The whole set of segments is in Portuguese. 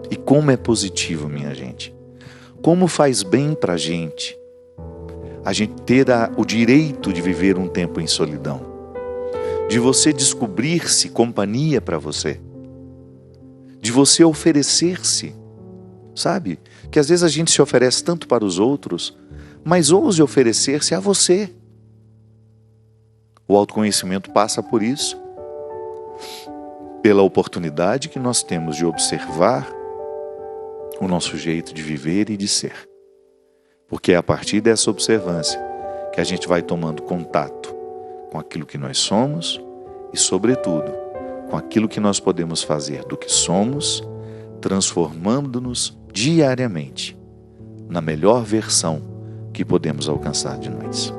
E como é positivo, minha gente. Como faz bem para a gente ter o direito de viver um tempo em solidão. De você descobrir-se companhia para você. De você oferecer-se. Sabe? Que às vezes a gente se oferece tanto para os outros, mas ouse oferecer-se a você. O autoconhecimento passa por isso. Pela oportunidade que nós temos de observar o nosso jeito de viver e de ser. Porque é a partir dessa observância que a gente vai tomando contato com aquilo que nós somos e, sobretudo, com aquilo que nós podemos fazer do que somos, transformando-nos diariamente na melhor versão que podemos alcançar de nós.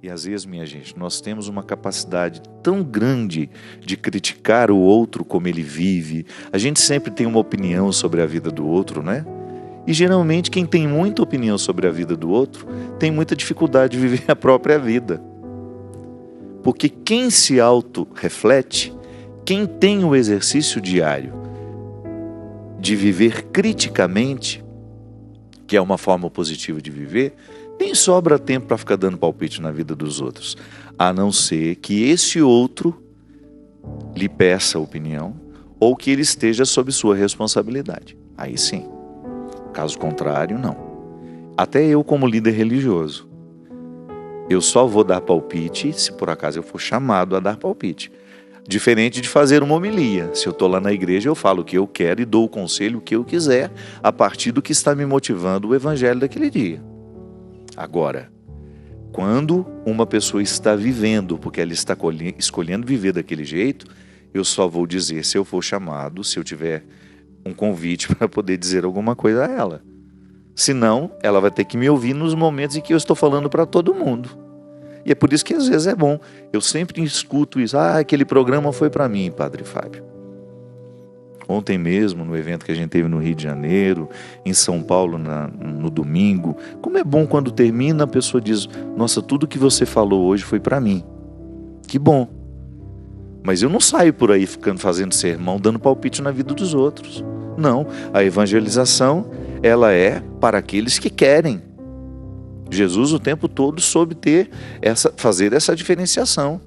E às vezes, minha gente, nós temos uma capacidade tão grande de criticar o outro como ele vive. A gente sempre tem uma opinião sobre a vida do outro, né? E geralmente quem tem muita opinião sobre a vida do outro tem muita dificuldade de viver a própria vida. Porque quem se auto-reflete, quem tem o exercício diário de viver criticamente, que é uma forma positiva de viver, nem sobra tempo para ficar dando palpite na vida dos outros, a não ser que esse outro lhe peça opinião ou que ele esteja sob sua responsabilidade. Aí sim. Caso contrário, não. Até eu, como líder religioso, eu só vou dar palpite se por acaso eu for chamado a dar palpite. Diferente de fazer uma homilia. Se eu estou lá na igreja, eu falo o que eu quero e dou o conselho que eu quiser a partir do que está me motivando o evangelho daquele dia. Agora, quando uma pessoa está vivendo, porque ela está escolhendo viver daquele jeito, eu só vou dizer se eu for chamado, se eu tiver um convite para poder dizer alguma coisa a ela. Senão, ela vai ter que me ouvir nos momentos em que eu estou falando para todo mundo. E é por isso que às vezes é bom. Eu sempre escuto isso. Aquele programa foi para mim, Padre Fábio. Ontem mesmo, no evento que a gente teve no Rio de Janeiro, em São Paulo, no domingo. Como é bom quando termina, a pessoa diz: nossa, tudo que você falou hoje foi para mim. Que bom. Mas eu não saio por aí fazendo sermão, dando palpite na vida dos outros. Não, a evangelização, ela é para aqueles que querem. Jesus o tempo todo soube fazer essa diferenciação.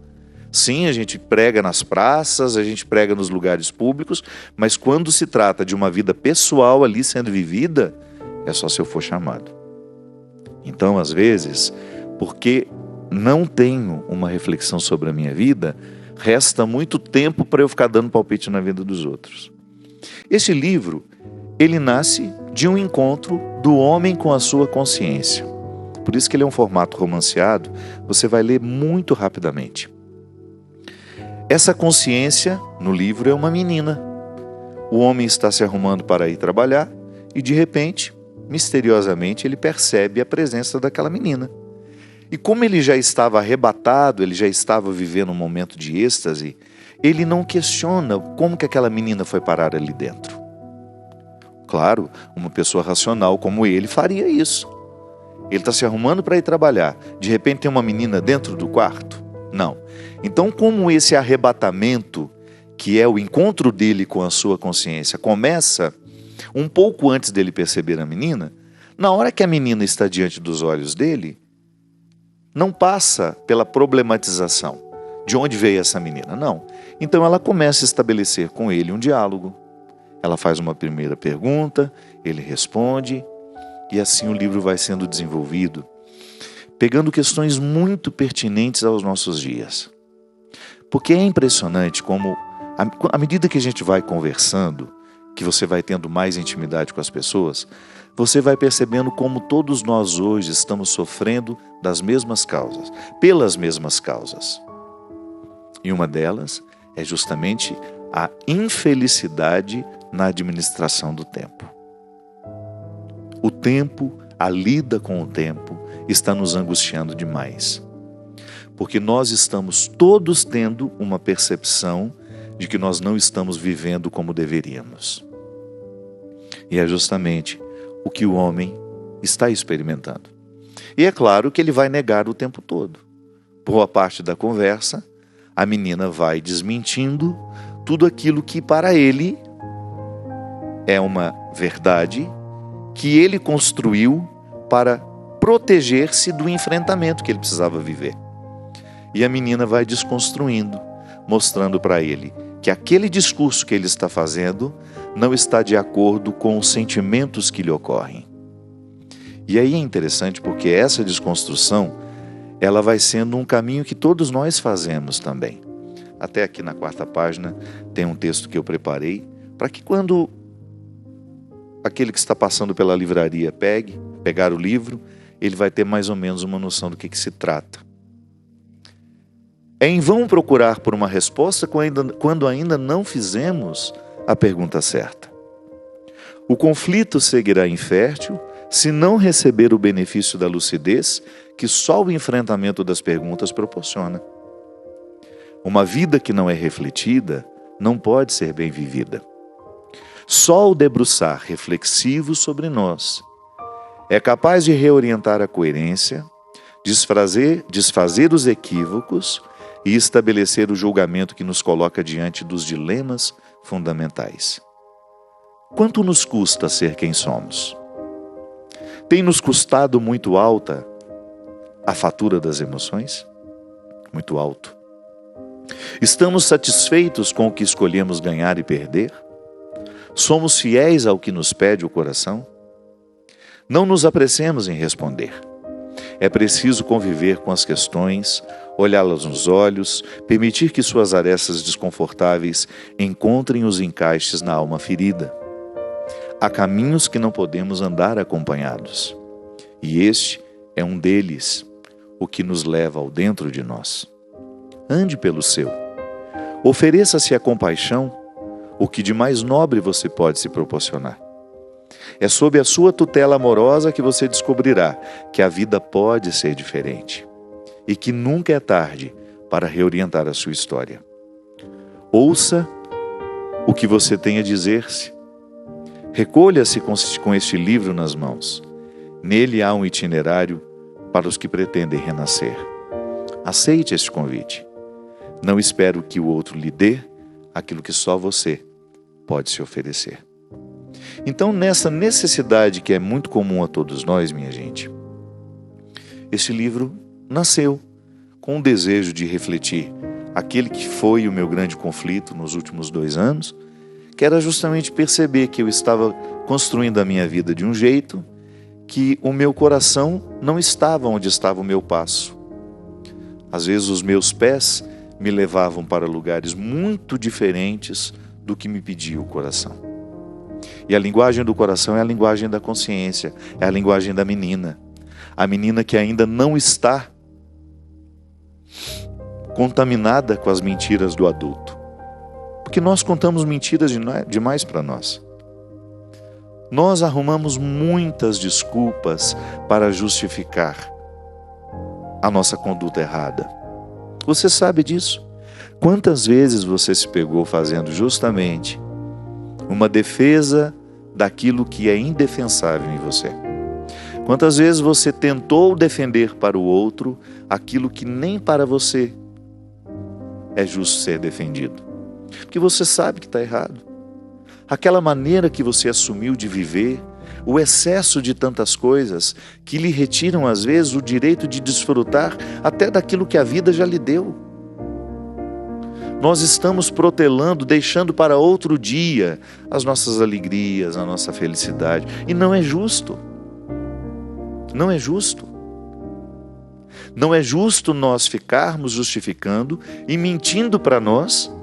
Sim, a gente prega nas praças, a gente prega nos lugares públicos, mas quando se trata de uma vida pessoal ali sendo vivida, é só se eu for chamado. Então, às vezes, porque não tenho uma reflexão sobre a minha vida, resta muito tempo para eu ficar dando palpite na vida dos outros. Esse livro, ele nasce de um encontro do homem com a sua consciência. Por isso que ele é um formato romanceado, você vai ler muito rapidamente. Essa consciência, no livro, é uma menina. O homem está se arrumando para ir trabalhar e, de repente, misteriosamente, ele percebe a presença daquela menina. E como ele já estava arrebatado, ele já estava vivendo um momento de êxtase, ele não questiona como que aquela menina foi parar ali dentro. Claro, uma pessoa racional como ele faria isso. Ele está se arrumando para ir trabalhar. De repente tem uma menina dentro do quarto? Não. Então, como esse arrebatamento, que é o encontro dele com a sua consciência, começa um pouco antes dele perceber a menina, na hora que a menina está diante dos olhos dele, não passa pela problematização. De onde veio essa menina? Não. Então ela começa a estabelecer com ele um diálogo. Ela faz uma primeira pergunta, ele responde, e assim o livro vai sendo desenvolvido, pegando questões muito pertinentes aos nossos dias. Porque é impressionante como, à medida que a gente vai conversando, que você vai tendo mais intimidade com as pessoas, você vai percebendo como todos nós hoje estamos sofrendo das mesmas causas, pelas mesmas causas. E uma delas é justamente a infelicidade na administração do tempo. O tempo, a lida com o tempo, está nos angustiando demais. Porque nós estamos todos tendo uma percepção de que nós não estamos vivendo como deveríamos. E é justamente o que o homem está experimentando. E é claro que ele vai negar o tempo todo. Boa parte da conversa, a menina vai desmentindo tudo aquilo que para ele é uma verdade que ele construiu para proteger-se do enfrentamento que ele precisava viver. E a menina vai desconstruindo, mostrando para ele que aquele discurso que ele está fazendo não está de acordo com os sentimentos que lhe ocorrem. E aí é interessante porque essa desconstrução, ela vai sendo um caminho que todos nós fazemos também. Até aqui na 4ª página tem um texto que eu preparei para que quando aquele que está passando pela livraria pegar o livro, ele vai ter mais ou menos uma noção do que se trata. É em vão procurar por uma resposta quando ainda não fizemos a pergunta certa. O conflito seguirá infértil se não receber o benefício da lucidez que só o enfrentamento das perguntas proporciona. Uma vida que não é refletida não pode ser bem vivida. Só o debruçar reflexivo sobre nós é capaz de reorientar a coerência, desfazer os equívocos e estabelecer o julgamento que nos coloca diante dos dilemas fundamentais. Quanto nos custa ser quem somos? Tem nos custado muito alta a fatura das emoções? Muito alto. Estamos satisfeitos com o que escolhemos ganhar e perder? Somos fiéis ao que nos pede o coração? Não nos apressemos em responder. É preciso conviver com as questões, olhá-las nos olhos, permitir que suas arestas desconfortáveis encontrem os encaixes na alma ferida. Há caminhos que não podemos andar acompanhados, e este é um deles, o que nos leva ao dentro de nós. Ande pelo seu. Ofereça-se a compaixão, o que de mais nobre você pode se proporcionar. É sob a sua tutela amorosa que você descobrirá que a vida pode ser diferente e que nunca é tarde para reorientar a sua história. Ouça o que você tem a dizer-se. Recolha-se com este livro nas mãos. Nele há um itinerário para os que pretendem renascer. Aceite este convite. Não espero que o outro lhe dê aquilo que só você pode se oferecer. Então, nessa necessidade que é muito comum a todos nós, minha gente, esse livro nasceu com o desejo de refletir aquele que foi o meu grande conflito nos últimos 2 anos, que era justamente perceber que eu estava construindo a minha vida de um jeito que o meu coração não estava onde estava o meu passo. Às vezes os meus pés me levavam para lugares muito diferentes do que me pedia o coração. E a linguagem do coração é a linguagem da consciência, é a linguagem da menina. A menina que ainda não está contaminada com as mentiras do adulto. Porque nós contamos mentiras demais para nós. Nós arrumamos muitas desculpas para justificar a nossa conduta errada. Você sabe disso? Quantas vezes você se pegou fazendo justamente uma defesa daquilo que é indefensável em você? Quantas vezes você tentou defender para o outro aquilo que nem para você é justo ser defendido? Porque você sabe que está errado. Aquela maneira que você assumiu de viver, o excesso de tantas coisas que lhe retiram às vezes o direito de desfrutar até daquilo que a vida já lhe deu. Nós estamos protelando, deixando para outro dia as nossas alegrias, a nossa felicidade. E não é justo. Não é justo. Não é justo nós ficarmos justificando e mentindo para nós,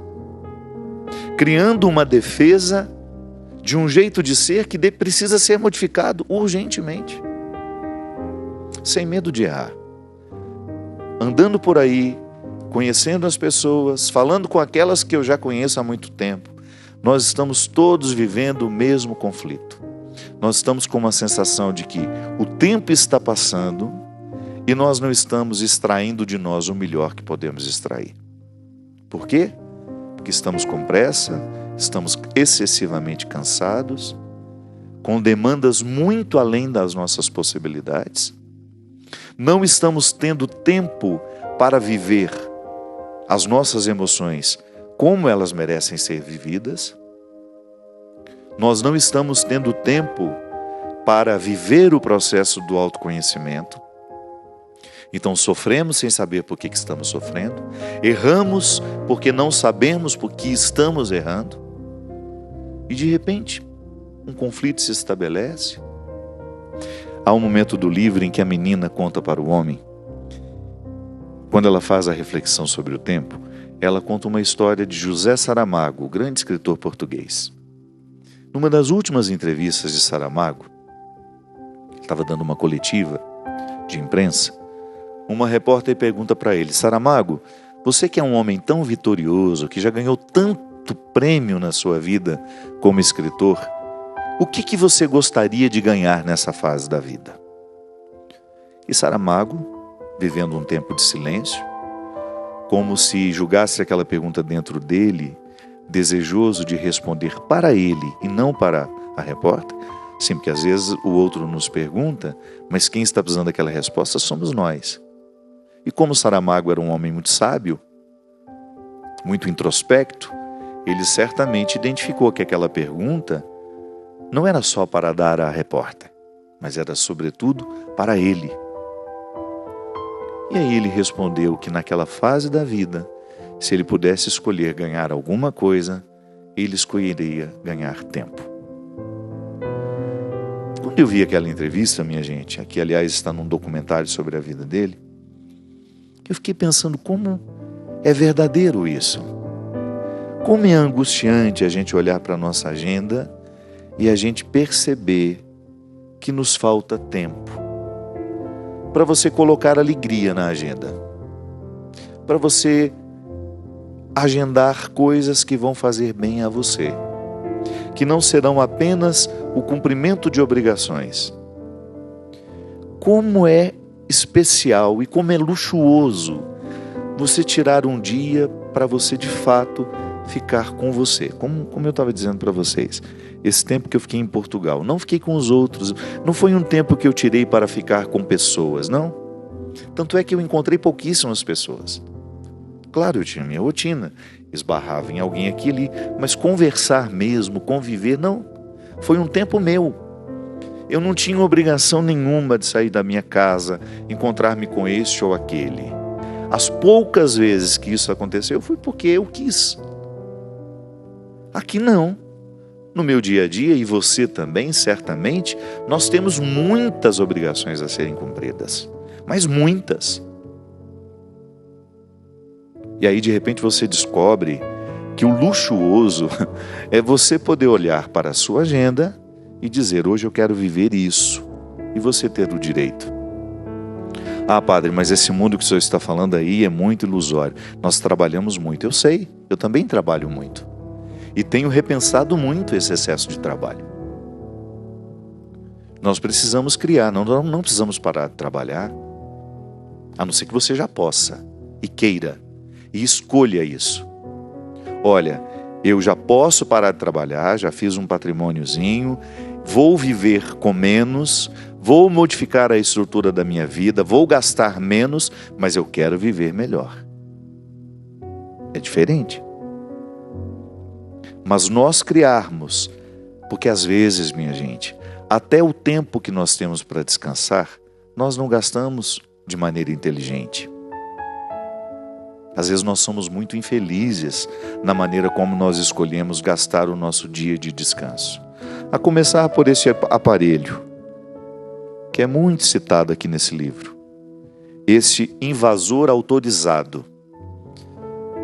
criando uma defesa de um jeito de ser que precisa ser modificado urgentemente. Sem medo de errar. Andando por aí, conhecendo as pessoas, falando com aquelas que eu já conheço há muito tempo, nós estamos todos vivendo o mesmo conflito. Nós estamos com uma sensação de que o tempo está passando e nós não estamos extraindo de nós o melhor que podemos extrair. Por quê? Porque estamos com pressa, estamos excessivamente cansados, com demandas muito além das nossas possibilidades. Não estamos tendo tempo para viver as nossas emoções como elas merecem ser vividas. Nós não estamos tendo tempo para viver o processo do autoconhecimento. Então sofremos sem saber por que estamos sofrendo. Erramos porque não sabemos por que estamos errando. E de repente, um conflito se estabelece. Há um momento do livro em que a menina conta para o homem, quando ela faz a reflexão sobre o tempo, ela conta uma história de José Saramago, o grande escritor português. Numa das últimas entrevistas de Saramago, ele estava dando uma coletiva de imprensa, uma repórter pergunta para ele: Saramago, você que é um homem tão vitorioso, que já ganhou tanto prêmio na sua vida como escritor, o que você gostaria de ganhar nessa fase da vida? E Saramago, vivendo um tempo de silêncio, como se julgasse aquela pergunta dentro dele, desejoso de responder para ele e não para a repórter, sim, porque às vezes o outro nos pergunta, mas quem está precisando daquela resposta somos nós. E como Saramago era um homem muito sábio, muito introspecto, ele certamente identificou que aquela pergunta não era só para dar à repórter, mas era sobretudo para ele. E aí ele respondeu que naquela fase da vida, se ele pudesse escolher ganhar alguma coisa, ele escolheria ganhar tempo. Quando eu vi aquela entrevista, minha gente, aqui aliás está num documentário sobre a vida dele, eu fiquei pensando como é verdadeiro isso. Como é angustiante a gente olhar para a nossa agenda e a gente perceber que nos falta tempo para você colocar alegria na agenda, para você agendar coisas que vão fazer bem a você, que não serão apenas o cumprimento de obrigações. Como é especial e como é luxuoso você tirar um dia para você de fato ficar com você. Como eu estava dizendo para vocês, esse tempo que eu fiquei em Portugal, não fiquei com os outros, não foi um tempo que eu tirei para ficar com pessoas, não. Tanto é que eu encontrei pouquíssimas pessoas. Claro, eu tinha minha rotina, esbarrava em alguém aqui e ali, mas conversar mesmo, conviver, não. Foi um tempo meu. Eu não tinha obrigação nenhuma de sair da minha casa, encontrar-me com este ou aquele. As poucas vezes que isso aconteceu foi porque eu quis. Aqui não. No meu dia a dia, e você também, certamente, nós temos muitas obrigações a serem cumpridas. Mas muitas. E aí, de repente, você descobre que o luxuoso é você poder olhar para a sua agenda e dizer: hoje eu quero viver isso. E você ter o direito. Ah, padre, mas esse mundo que o senhor está falando aí é muito ilusório. Nós trabalhamos muito. Eu sei, eu também trabalho muito. E tenho repensado muito esse excesso de trabalho. Nós precisamos criar, não precisamos parar de trabalhar, a não ser que você já possa e queira e escolha isso. Olha, eu já posso parar de trabalhar, já fiz um patrimôniozinho, vou viver com menos, vou modificar a estrutura da minha vida, vou gastar menos, mas eu quero viver melhor. É diferente. Mas nós criarmos, porque às vezes, minha gente, até o tempo que nós temos para descansar, nós não gastamos de maneira inteligente. Às vezes nós somos muito infelizes na maneira como nós escolhemos gastar o nosso dia de descanso. A começar por esse aparelho, que é muito citado aqui nesse livro. Esse invasor autorizado,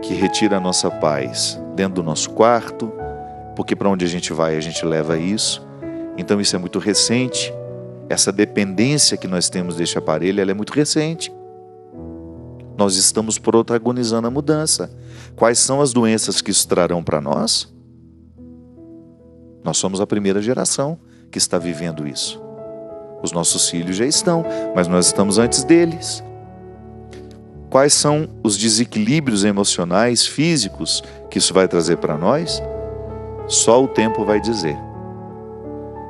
que retira a nossa paz dentro do nosso quarto, porque para onde a gente vai, a gente leva isso. Então isso é muito recente. Essa dependência que nós temos deste aparelho, ela é muito recente. Nós estamos protagonizando a mudança. Quais são as doenças que isso trarão para nós? Nós somos a primeira geração que está vivendo isso. Os nossos filhos já estão, mas nós estamos antes deles. Quais são os desequilíbrios emocionais, físicos que isso vai trazer para nós? Só o tempo vai dizer.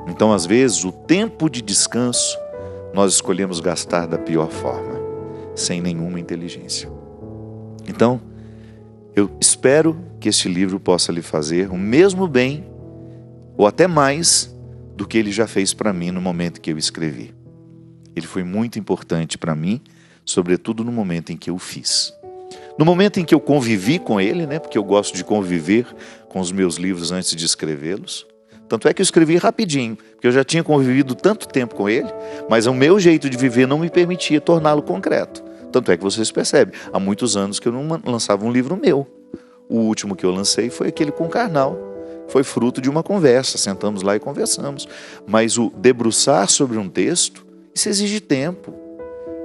Então, às vezes, o tempo de descanso nós escolhemos gastar da pior forma, sem nenhuma inteligência. Então, eu espero que este livro possa lhe fazer o mesmo bem ou até mais do que ele já fez para mim no momento que eu escrevi. Ele foi muito importante para mim, sobretudo no momento em que eu fiz. No momento em que eu convivi com ele, né, porque eu gosto de conviver com os meus livros antes de escrevê-los. Tanto é que eu escrevi rapidinho, porque eu já tinha convivido tanto tempo com ele, mas o meu jeito de viver não me permitia torná-lo concreto. Tanto é que vocês percebem, há muitos anos que eu não lançava um livro meu. O último que eu lancei foi aquele com Karnal. Foi fruto de uma conversa, sentamos lá e conversamos. Mas o debruçar sobre um texto, isso exige tempo,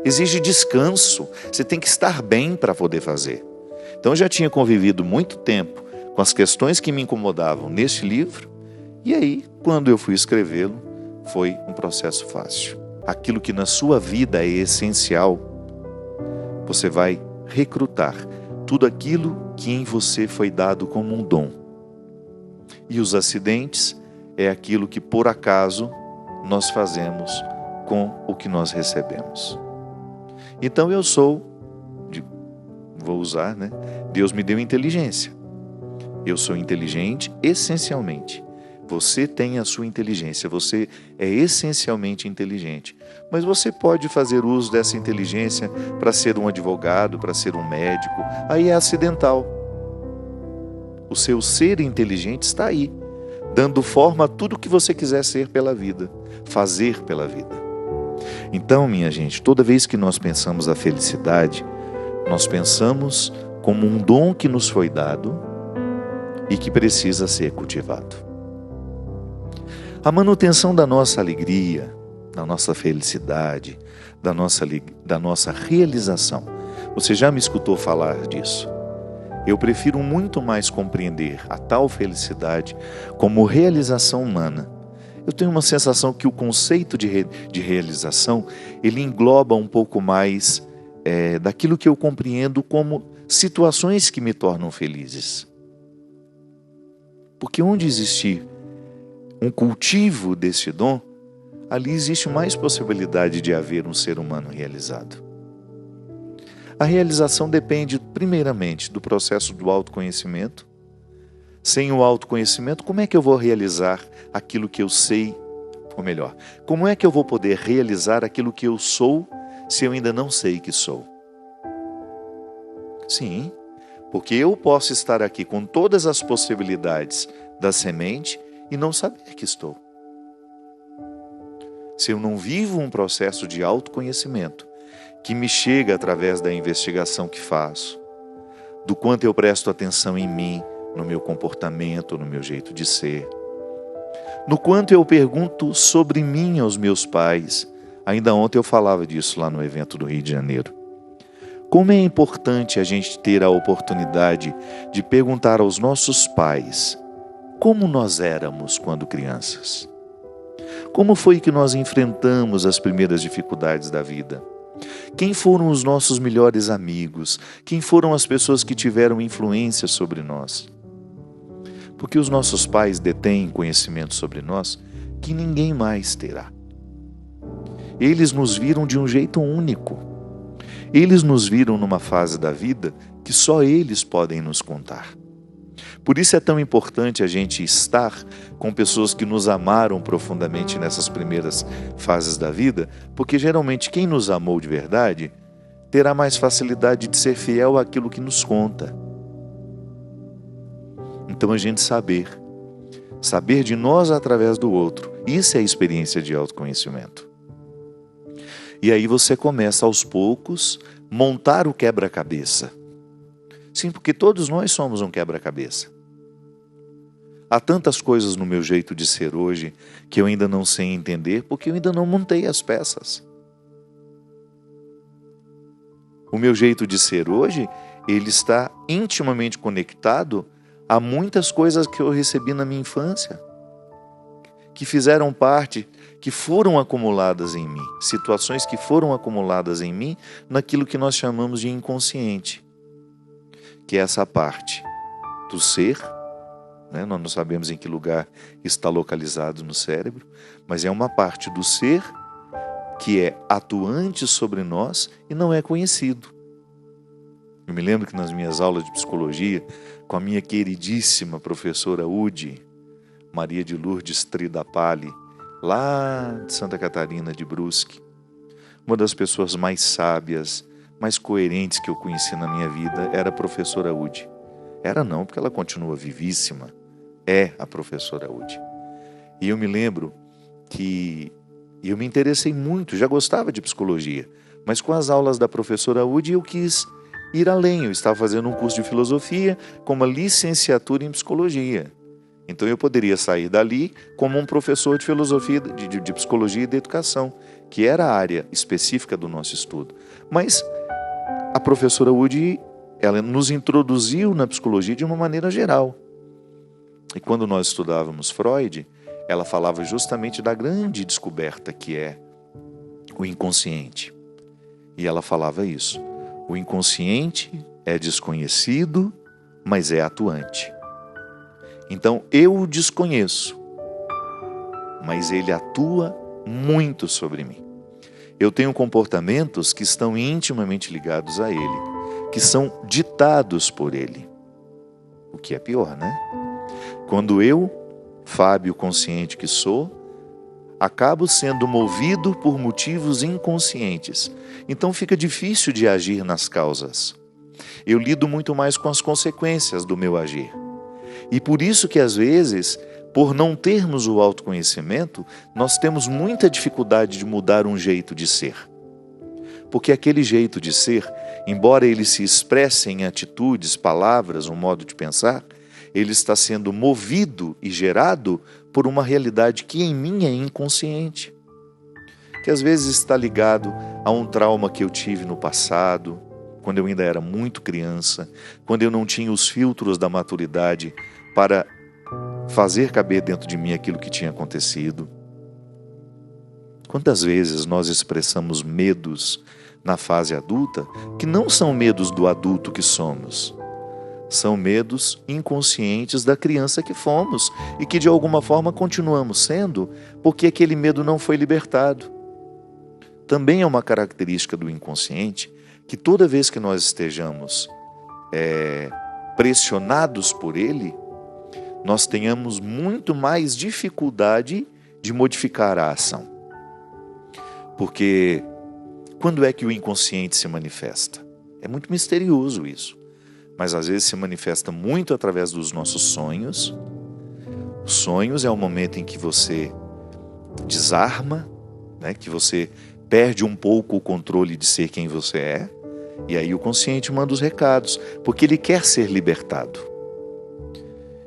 exige descanso. Você tem que estar bem para poder fazer. Então eu já tinha convivido muito tempo com as questões que me incomodavam neste livro, e aí, quando eu fui escrevê-lo, foi um processo fácil. Aquilo que na sua vida é essencial, você vai recrutar tudo aquilo que em você foi dado como um dom. E os acidentes é aquilo que por acaso nós fazemos com o que nós recebemos. Então vou usar, né? Deus me deu inteligência. Eu sou inteligente essencialmente. Você tem a sua inteligência, você é essencialmente inteligente. Mas você pode fazer uso dessa inteligência para ser um advogado, para ser um médico. Aí é acidental. O seu ser inteligente está aí, dando forma a tudo que você quiser ser pela vida, fazer pela vida. Então, minha gente, toda vez que nós pensamos a felicidade, nós pensamos como um dom que nos foi dado e que precisa ser cultivado. A manutenção da nossa alegria, da nossa felicidade, da nossa realização. Você já me escutou falar disso? Eu prefiro muito mais compreender a tal felicidade como realização humana. Eu tenho uma sensação que o conceito de realização, ele engloba um pouco mais daquilo que eu compreendo como situações que me tornam felizes. Porque onde existir um cultivo desse dom, ali existe mais possibilidade de haver um ser humano realizado. A realização depende, primeiramente, do processo do autoconhecimento. Sem o autoconhecimento, como é que eu vou realizar aquilo que eu sei? Ou melhor, como é que eu vou poder realizar aquilo que eu sou se eu ainda não sei que sou? Sim, porque eu posso estar aqui com todas as possibilidades da semente e não saber que estou. Se eu não vivo um processo de autoconhecimento que me chega através da investigação que faço, do quanto eu presto atenção em mim, no meu comportamento, no meu jeito de ser, no quanto eu pergunto sobre mim aos meus pais. Ainda ontem eu falava disso lá no evento do Rio de Janeiro. Como é importante a gente ter a oportunidade de perguntar aos nossos pais como nós éramos quando crianças. Como foi que nós enfrentamos as primeiras dificuldades da vida? Quem foram os nossos melhores amigos? Quem foram as pessoas que tiveram influência sobre nós? Porque os nossos pais detêm conhecimento sobre nós que ninguém mais terá. Eles nos viram de um jeito único. Eles nos viram numa fase da vida que só eles podem nos contar. Por isso é tão importante a gente estar com pessoas que nos amaram profundamente nessas primeiras fases da vida, porque geralmente quem nos amou de verdade terá mais facilidade de ser fiel àquilo que nos conta. Então a gente saber de nós através do outro, isso é a experiência de autoconhecimento. E aí você começa aos poucos montar o quebra-cabeça. Sim, porque todos nós somos um quebra-cabeça. Há tantas coisas no meu jeito de ser hoje que eu ainda não sei entender porque eu ainda não montei as peças. O meu jeito de ser hoje, ele está intimamente conectado a muitas coisas que eu recebi na minha infância, que fizeram parte, que foram acumuladas em mim, situações que foram acumuladas em mim naquilo que nós chamamos de inconsciente, que é essa parte do ser, né? Nós não sabemos em que lugar está localizado no cérebro, mas é uma parte do ser que é atuante sobre nós e não é conhecido. Eu me lembro que nas minhas aulas de psicologia, com a minha queridíssima professora Udi, Maria de Lourdes Tridapali, lá de Santa Catarina de Brusque. Uma das pessoas mais sábias, mais coerentes que eu conheci na minha vida era a professora Ude. Era não, porque ela continua vivíssima. É a professora Ude. E eu me lembro que eu me interessei muito, já gostava de psicologia, mas com as aulas da professora Ude eu quis ir além. Eu estava fazendo um curso de filosofia com uma licenciatura em psicologia. Então eu poderia sair dali como um professor de filosofia, de psicologia e de educação, que era a área específica do nosso estudo. Mas a professora Ude, ela nos introduziu na psicologia de uma maneira geral. E quando nós estudávamos Freud, ela falava justamente da grande descoberta que é o inconsciente. E ela falava isso: o inconsciente é desconhecido, mas é atuante. Então eu o desconheço, mas ele atua muito sobre mim. Eu tenho comportamentos que estão intimamente ligados a ele, que são ditados por ele. O que é pior, né? Quando eu, Fábio consciente que sou, acabo sendo movido por motivos inconscientes. Então fica difícil de agir nas causas. Eu lido muito mais com as consequências do meu agir. E por isso que às vezes, por não termos o autoconhecimento, nós temos muita dificuldade de mudar um jeito de ser. Porque aquele jeito de ser, embora ele se expresse em atitudes, palavras, um modo de pensar, ele está sendo movido e gerado por uma realidade que em mim é inconsciente. Que às vezes está ligado a um trauma que eu tive no passado, quando eu ainda era muito criança, quando eu não tinha os filtros da maturidade para fazer caber dentro de mim aquilo que tinha acontecido. Quantas vezes nós expressamos medos na fase adulta que não são medos do adulto que somos, são medos inconscientes da criança que fomos e que de alguma forma continuamos sendo porque aquele medo não foi libertado. Também é uma característica do inconsciente que toda vez que nós estejamos pressionados por ele, nós tenhamos muito mais dificuldade de modificar a ação. Porque quando é que o inconsciente se manifesta? É muito misterioso isso, mas às vezes se manifesta muito através dos nossos sonhos. Os sonhos é o momento em que você desarma, né, que você perde um pouco o controle de ser quem você é, e aí o consciente manda os recados, porque ele quer ser libertado.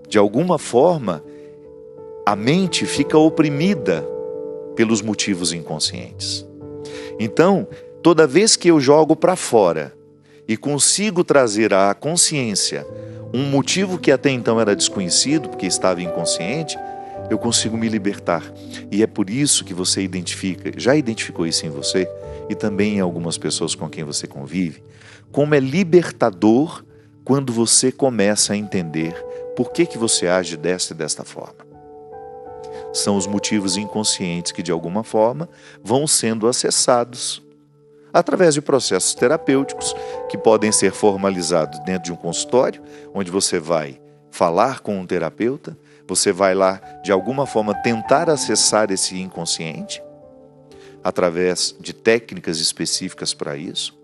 De alguma forma, a mente fica oprimida pelos motivos inconscientes. Então, toda vez que eu jogo para fora e consigo trazer à consciência um motivo que até então era desconhecido, porque estava inconsciente, eu consigo me libertar. E é por isso que você já identificou isso em você e também em algumas pessoas com quem você convive, como é libertador quando você começa a entender por que você age desta e desta forma. São os motivos inconscientes que de alguma forma vão sendo acessados através de processos terapêuticos que podem ser formalizados dentro de um consultório, onde você vai falar com um terapeuta, você vai lá de alguma forma tentar acessar esse inconsciente através de técnicas específicas para isso.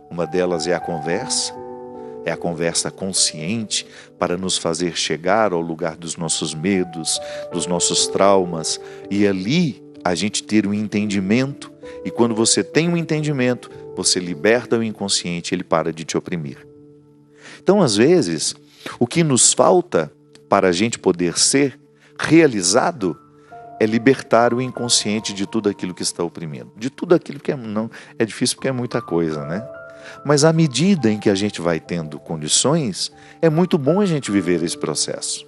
Uma delas é a conversa consciente para nos fazer chegar ao lugar dos nossos medos, dos nossos traumas, e ali a gente ter um entendimento, e quando você tem um entendimento, você liberta o inconsciente, ele para de te oprimir. Então, às vezes, o que nos falta para a gente poder ser realizado é libertar o inconsciente de tudo aquilo que está oprimindo, de tudo aquilo que não é difícil porque é muita coisa, né? Mas à medida em que a gente vai tendo condições, é muito bom a gente viver esse processo.